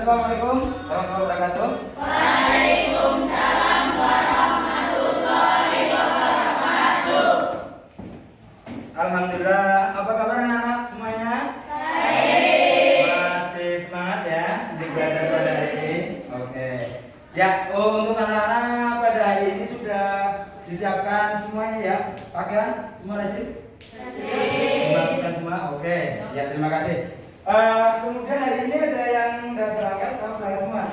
Assalamualaikum warahmatullahi wabarakatuh. Waalaikumsalam warahmatullahi wabarakatuh. Alhamdulillah, apa kabar anak-anak semuanya? Baik. Masih semangat ya untuk belajar pada hari ini? Oke. Ya, untuk anak-anak pada hari ini sudah disiapkan semuanya ya? Pakaian semua rajin? Dimasukkan semua? Oke. Ya, terima kasih. Kemudian hari ini ada yang udah berangkat, kamu berangkat semua?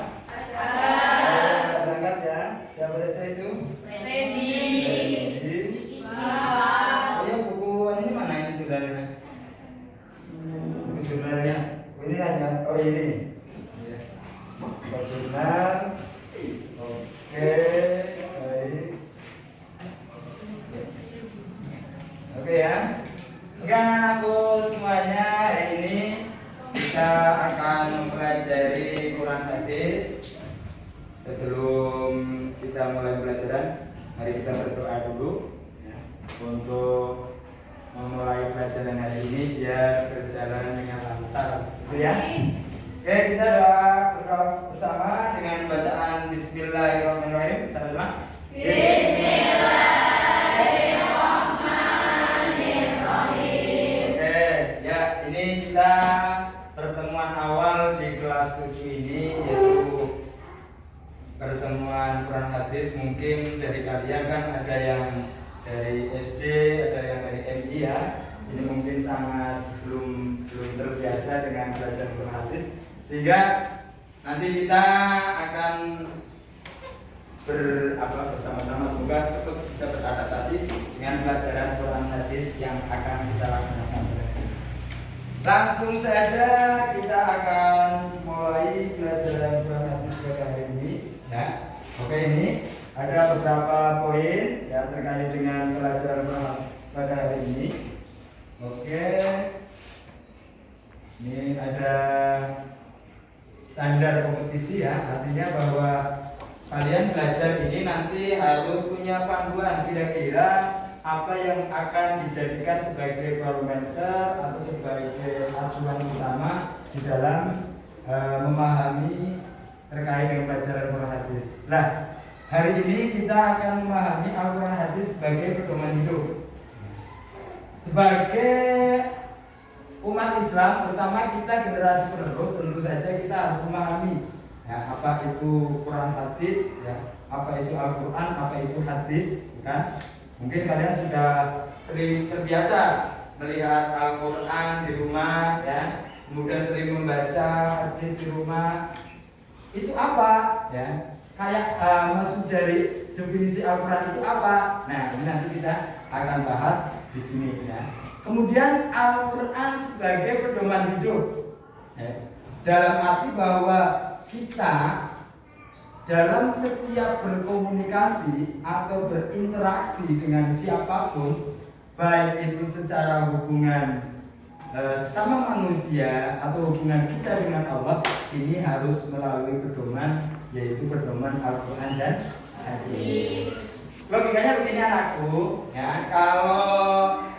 Ada berangkat ya. Siapa saja itu? Ready. Oh ya, buku ini mana ini jurnalnya? Buku jurnalnya. Oh, ini hanya ini. Iya. Buku jurnal. Oke, baik. Oke ya. Oke anak-anakku semuanya, hari ini kita akan mempelajari Quran hadis. Sebelum kita mulai pelajaran, mari kita berdoa dulu ya, untuk memulai pelajaran hari ini biar berjalan dengan lancar, gitu ya. Oke, kita berdoa bersama dengan bacaan Bismillahirrahmanirrahim. Sama-sama. Kita pertemuan awal di kelas 7 ini, yaitu pertemuan Quran hadis. Mungkin dari kalian kan ada yang dari SD, ada yang dari MI ya. Ini mungkin sangat belum terbiasa dengan belajar Quran hadis, sehingga nanti kita akan bersama-sama semoga cepat bisa beradaptasi dengan pelajaran Quran hadis yang akan kita laksanakan. Langsung saja kita akan mulai pelajaran Quran hadis pada hari ini ya. Oke, ini ada beberapa poin ya terkait dengan pelajaran Quran hadis pada hari ini. Oke. Ini ada standar kompetisi ya, artinya bahwa kalian belajar ini nanti harus punya panduan kira-kira apa yang akan dijadikan sebagai barometer atau sebagai acuan utama di dalam memahami terkait dengan pelajaran Quran hadis. Nah, hari ini kita akan memahami Al-Quran hadis sebagai pedoman hidup. Sebagai umat Islam, terutama kita generasi penerus, tentu saja kita harus memahami ya, apa itu Quran hadis, ya, apa itu Al-Quran, apa itu hadis, kan? Mungkin kalian sudah sering terbiasa melihat Al-Quran di rumah ya, kemudian sering membaca hadis di rumah. Itu apa? Ya, kayak maksud dari definisi Al-Quran itu apa? Nah, ini nanti kita akan bahas di sini ya. Kemudian Al-Quran sebagai pedoman hidup ya. Dalam arti bahwa kita dalam setiap berkomunikasi atau berinteraksi dengan siapapun, baik itu secara hubungan sama manusia atau hubungan kita dengan Allah, ini harus melalui pedoman, yaitu pedoman Al-Quran dan hadis. Logikanya begini anakku ya, kalau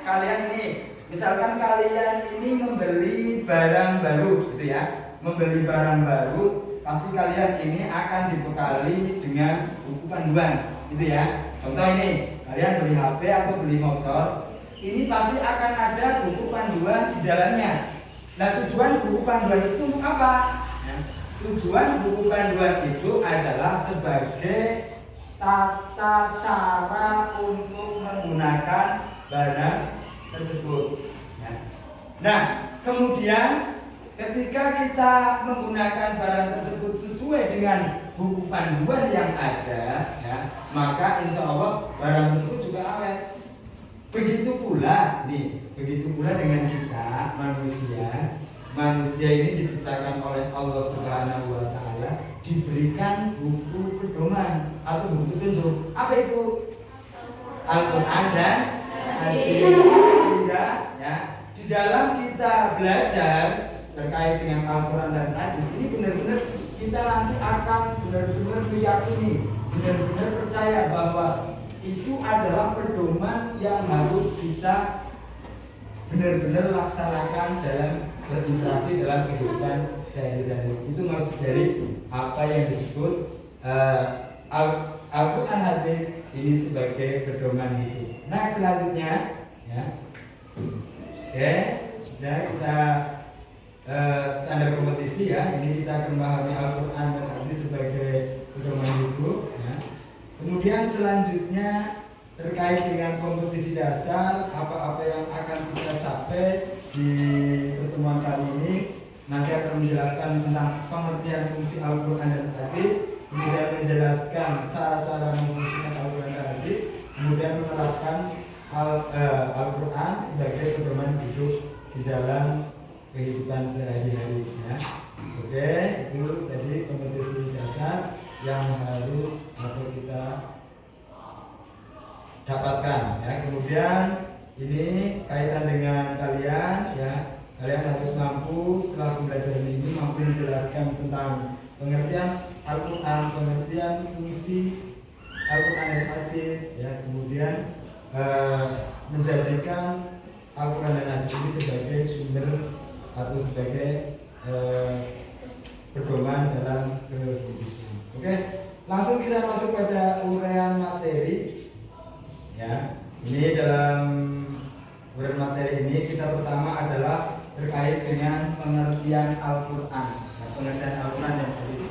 kalian ini misalkan kalian ini membeli barang baru gitu ya, membeli barang baru, pasti kalian ini akan dibekali dengan buku panduan gitu ya. Contoh ini, kalian beli HP atau beli motor, ini pasti akan ada buku panduan di dalamnya. Nah, tujuan buku panduan itu untuk apa? Nah, tujuan buku panduan itu adalah sebagai tata cara untuk menggunakan barang tersebut. Nah, kemudian ketika kita menggunakan barang tersebut sesuai dengan buku panduan yang ada, ya, maka insya Allah barang tersebut juga awet. Begitu pula dengan kita manusia. Manusia ini diciptakan oleh Allah Subhanahu wa Ta'ala, diberikan buku pedoman atau buku petunjuk. Apa itu? Al-Quran dan hadis. Sehingga ya, di dalam kita belajar terkait dengan Al-Quran dan hadis ini benar-benar kita nanti akan benar-benar meyakini, benar-benar percaya bahwa itu adalah pedoman yang harus kita benar-benar laksanakan dalam berinteraksi dalam kehidupan sehari-hari. Itu maksud dari apa yang disebut Al-Quran hadis ini sebagai pedoman hidup. Nah selanjutnya ya, oke, nah kita standar kompetisi ya. Ini kita akan memahami Al-Quran dan hadis sebagai pedoman hidup. Ya. Kemudian selanjutnya terkait dengan kompetisi dasar, apa-apa yang akan kita capai di pertemuan kali ini. Nanti akan menjelaskan tentang pengertian fungsi Al-Quran dan hadis, kemudian menjelaskan cara-cara memfungsikan Al-Quran dan hadis, kemudian menerapkan Al-Quran sebagai pedoman hidup di dalam kehidupan sehari-hari ya. Oke, itu tadi kompetisi dasar yang harus kita dapatkan ya. Kemudian ini kaitan dengan kalian ya. Kalian harus mampu setelah pembelajaran ini mampu menjelaskan tentang pengertian Al-Quran, pengertian fungsi Al-Quran dan hadis ya. Kemudian menjadikan Al-Quran dan hadis ini sebagai sumber atau sebagai pedoman dalam kehidupan. Oke, langsung kita masuk pada uraian materi ya. Ini dalam uraian materi ini kita pertama adalah terkait dengan pengertian Al-Quran ya, pengertian Al-Quran dan hadis.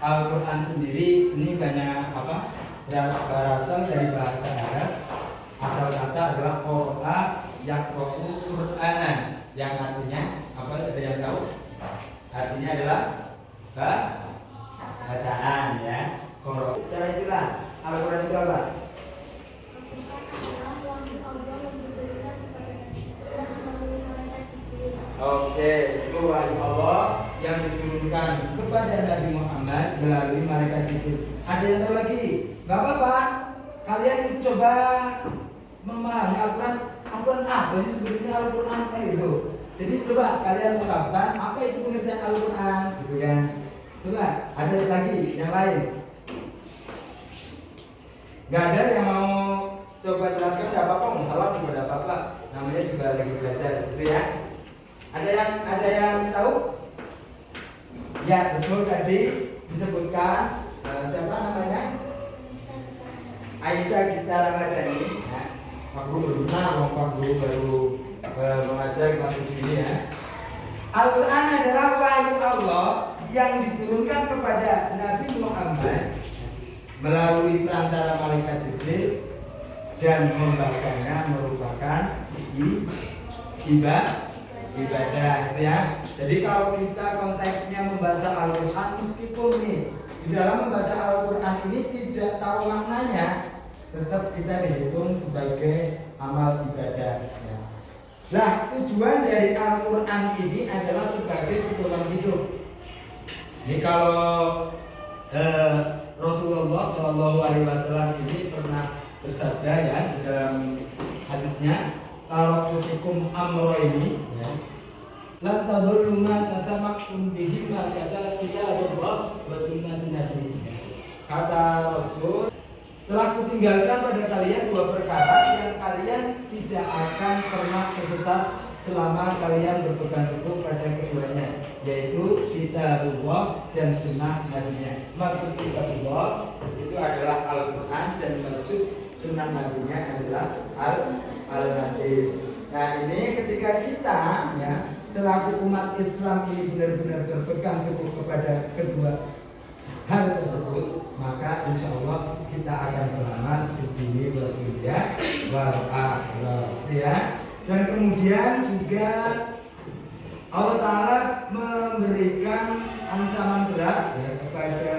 Al-Quran sendiri ini banyak apa? Berasal dari bahasa Arab. Asal kata adalah qara'a yaqra'u Qur'anan, yang artinya apa? Ada yang tahu? Artinya adalah bacaan ya. Secara istilah Al-Quran itu apa? Oke, itu wahyu Allah yang diturunkan kepada Nabi Muhammad melalui malaikat Jibril. Ada yang tahu lagi? Gak apa-apa. Kalian itu coba memahami Al-Quran. Al-Quran apa sih sebetulnya Al-Quran itu? Jadi coba kalian ungkapkan apa itu pengertian Al-Quran, gitu kan? Coba, ada lagi yang lain? Gak ada yang mau coba jelaskan? Gak apa-apa, mau salah juga gak apa-apa. Namanya juga lagi belajar, gitu ya. Ada yang tahu? Ya betul, tadi disebutkan siapa namanya? Aisyah Gita Ramadhani. Ya. Pak Guru baru mengajar kelas ini ya. Al-Quran adalah wahyu Allah yang diturunkan kepada Nabi Muhammad melalui perantara malaikat Jibril, dan membacanya merupakan ibadah ya. Jadi kalau kita konteksnya membaca Al-Quran, meskipun nih di dalam membaca Al-Quran ini tidak tahu maknanya, tetap kita dihitung sebagai amal ibadah ya. Nah, tujuan dari Al-Quran ini adalah sebagai pedoman hidup. Ini kalau Rasulullah SAW ini pernah bersabda ya di dalam hadisnya, taraktu fikum amroini ya. La tadullu ma tasamaktum bihi ma kata kitabullah wa sunnatun nabi. Kata Rasul, telah kutinggalkan pada kalian dua perkara yang kalian tidak akan pernah tersesat selama kalian berpegang teguh pada keduanya, yaitu kitabullah dan sunnah nabinya. Maksud kitabullah itu adalah Al-Quran, dan maksud sunnah nabinya adalah al-hadis. Nah ini ketika kita ya selaku umat Islam ini benar-benar berpegang teguh kepada kedua hal tersebut, maka insya Allah kita akan selamat di dunia wal akhirat ya. Dan kemudian juga Allah Ta'ala memberikan ancaman berat ya, kepada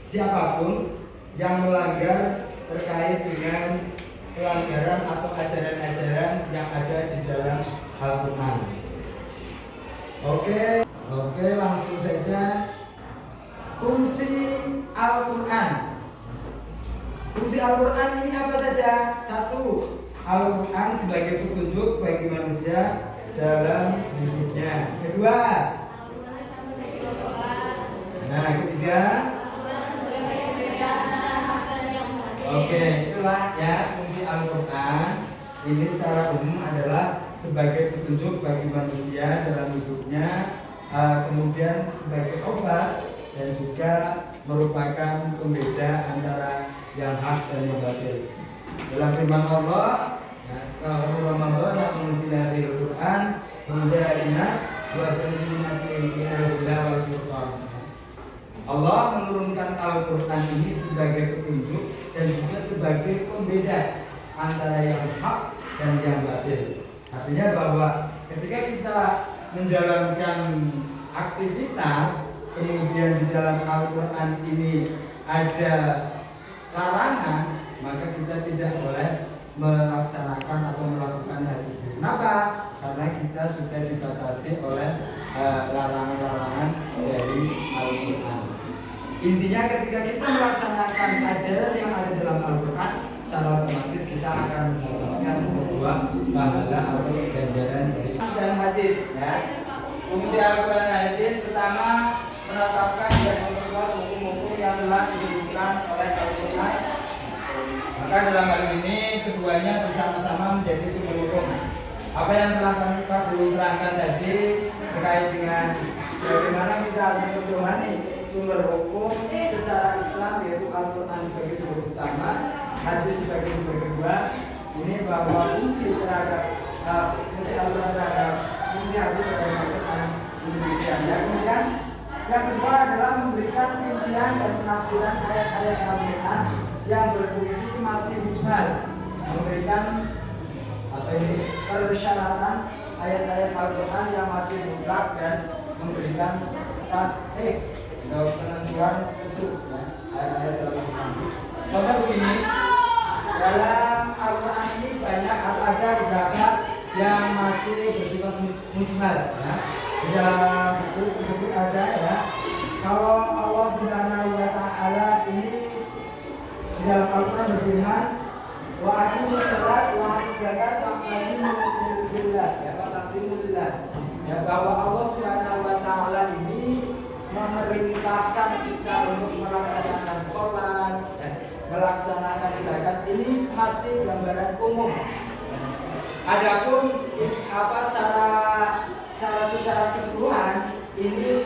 siapapun yang melanggar terkait dengan pelanggaran atau ajaran-ajaran yang ada di dalam Al-Quran. Oke, langsung saja. Fungsi Al-Quran. Fungsi Al-Quran ini apa saja? Satu, Al-Quran sebagai petunjuk bagi manusia dalam hidupnya. Kedua, nah ketiga, oke, itulah ya fungsi Al-Quran. Ini secara umum adalah sebagai petunjuk bagi manusia dalam hidupnya. kemudian sebagai obat dan juga merupakan pembeda antara yang hak dan yang batil. Dalam firman Allah, Sahur Ramadan yang mengunzila dari Al-Quran, kemudian Inas, wa bayyinatin minal huda wal furqan. Allah menurunkan Al-Quran ini sebagai petunjuk dan juga sebagai pembeda antara yang hak dan yang batil. Artinya bahwa ketika kita menjalankan aktivitas, kemudian di dalam Al-Quran ini ada larangan, maka kita tidak boleh melaksanakan atau melakukan hal itu. Kenapa? Karena kita sudah dibatasi oleh larangan-larangan dari Al-Quran. Intinya ketika kita melaksanakan ajaran yang ada dalam Al-Quran, secara otomatis kita akan mendapatkan sebuah pahala atau ganjaran dari dan hadis. Ya. Fungsi Al-Quran dan hadis pertama, menetapkan dan memperkuat hukum-hukum yang telah ditentukan oleh Al-Quran. Maka dalam hal ini keduanya bersama-sama menjadi sumber hukum. Apa yang telah kami dulu terangkan tadi terkait dengan bagaimana kita harus memahami sumber hukum secara Islam, yaitu Al-Quran sebagai sumber utama, hadis sebagai sumber kedua. Ini bahwa fungsi terhadap fungsi Al-Quran terhadap fungsi hadis terhadap Al-Quran demikian. Kemudian yang kedua adalah memberikan rincian dan penafsiran ayat-ayat Al-Quran yang berfungsi masih mujmal, memberikan persyaratan ayat-ayat Al-Quran yang masih mutlak dan memberikan tasdih atau penentuan khusus ayat-ayat dalam Al-Quran. Contoh begini, dalam Al-Quran ini banyak ada beberapa yang masih bersifat mujmal. Ya. Di dalam buku tersebut ada ya, kalau Allah Subhanahu wa Ta'ala ini di dalam Al-Quran berfirman, wa aqimus shalat wa atuz zakat wa taqsimu lillah, ya, wa taqsimu lillah. Ya, bahwa Allah Subhanahu wa Ta'ala ini memerintahkan kita untuk melaksanakan sholat, melaksanakan zakat. Ini masih gambaran umum. Adapun cara secara keseluruhan ini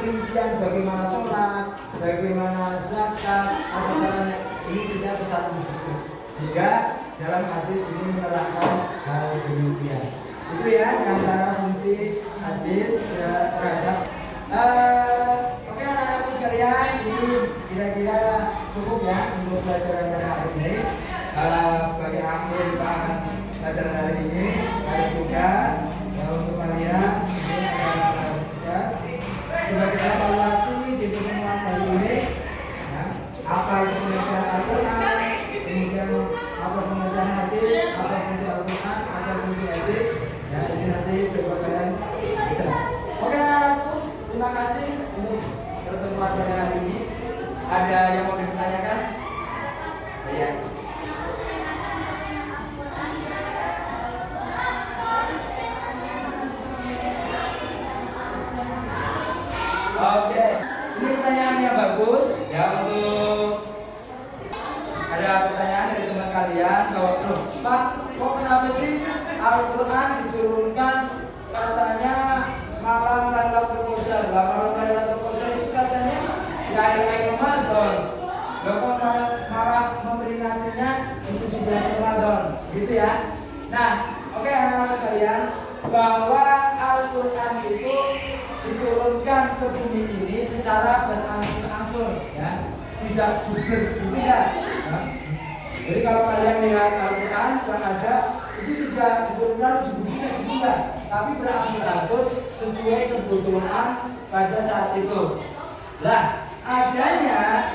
rincian bagaimana sholat, bagaimana zakat, atau caranya ini tidak tercatat di situ. Sehingga dalam hadis ini menerangkan hal demikian. Itu ya antara fungsi hadis terhadap. Oke anak-anakku sekalian, ini kira-kira cukup ya untuk pelajaran pada hari ini. Bagi akhir pelajaran hari ini ada tugas ya, untuk kalian. Ini ada tugas sebagai evaluasi di pertemuan kali ini. Ya, apa itu pengertian Al-Quran, kemudian apa pengertian hadis, apa fungsi Al-Quran, apa fungsi hadis. Ya ini nanti coba kalian baca. Oke anak-anakku, terima kasih untuk pertemuan pada hari ini. Ada yang mau ditanyakan? Ya. Oke, ini pertanyaan yang bagus ya untuk ada pertanyaan dari teman kalian bahwa Pak, kok kenapa sih Al-Quran diturunkan katanya malam Lailatul Qadar? Malam Lailatul Qadar itu katanya di akhir-akhir Ramadan. Loh kok malah memperingatinya di 17 Ramadan, gitu ya? Nah, oke anak-anak sekalian, bahwa Al-Quran itu diturunkan ke bumi ini secara berangsur-angsur, ya, tidak jublek gitu ya. Jadi kalau kalian lihat Al-Quran yang ada itu tidak diturunkan jublek juga, tapi berangsur-angsur sesuai kebutuhan pada saat itu. Lah, adanya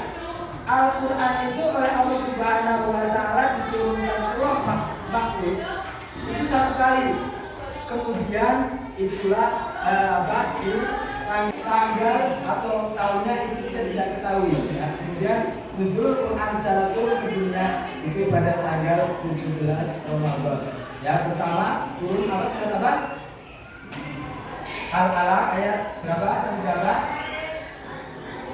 Al-Quran itu oleh Allah Subhanahu wa Ta'ala diturunkan ke ruang makhluk itu satu kali. Kemudian itulah di tanggal atau tahunnya itu kita tidak ketahui. Ya. Kemudian nuzul Quran secara turun ke dunia itu pada tanggal 17 Ramadan. Ya, pertama turun apa surat apa? Al-Alaq ayat berapa sampai berapa?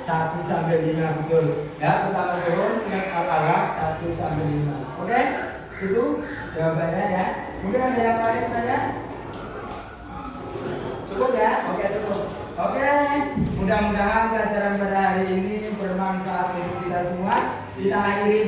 1 sampai 5 betul. Ya, pertama turun surat Al-Alaq 1 sampai 5. Oke? Itu jawabannya ya. Mungkin ada yang lain tanya? Cukup ya? Oke, cukup. Oke, mudah-mudahan pelajaran pada hari ini bermanfaat untuk kita semua. Kita akhiri